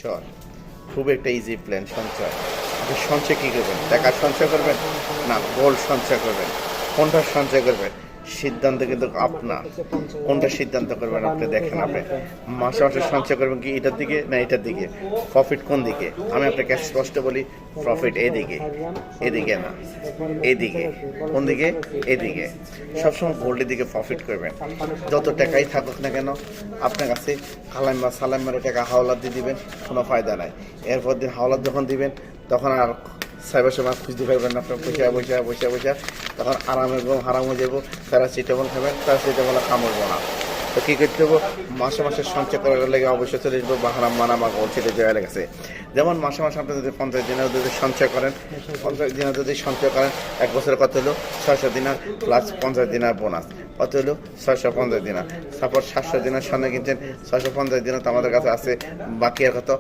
সঞ্চয় খুব একটা ইজি প্ল্যান সঞ্চয়। আপনি সঞ্চয় কী করবেন? টাকা সঞ্চয় করবেন না গোল্ড সঞ্চয় করবেন? কোনটা সঞ্চয় করবেন? সিদ্ধান্ত কিন্তু আপনার। কোনটা সিদ্ধান্ত করবেন আপনি দেখেন। আপনি মাসে মাসে সঞ্চয় করবেন কি এটার দিকে না এটার দিকে? প্রফিট কোন দিকে? আমি আপনাকে স্পষ্ট বলি, প্রফিট এদিকে, এদিকে না এদিকে। কোন দিকে? এদিকে। সবসময় গোল্ডের দিকে প্রফিট করবেন। যত টাকাই থাকুক না কেন আপনার কাছে কালাইমা সালাইমারে টাকা হাওলাত দিয়ে দিবেন, কোনো ফায়দা নাই। এরপর দিন হাওলাত যখন দিবেন তখন আর সাইবার সময় খুঁজতে পারবেন না। আপনার পয়সা তখন আরামের ঘুম হারাম হয়ে যাবো। প্যারাসিটামল খাবেন, প্যারাসিটামল কামড়বো না। তো কী করতে হবো? মাসে মাসে সঞ্চয় করার লেগে অবশ্যই চলে আসবো বাহারাম মানামা গোলছিতে জয়া লেগেছে। যেমন মাসে মাসে আপনি যদি 50 দিনের যদি সঞ্চয় করেন, 50 দিনের যদি সঞ্চয় করেন, এক বছরে কত হলো? 600 দিনার প্লাস 50 দিনার বোনাস কত হলো? 650 দিনার। তারপর 700 দিনের স্বর্ণ কিনছেন, 650 দিনও তো আমাদের কাছে আছে, বাকি আর কত?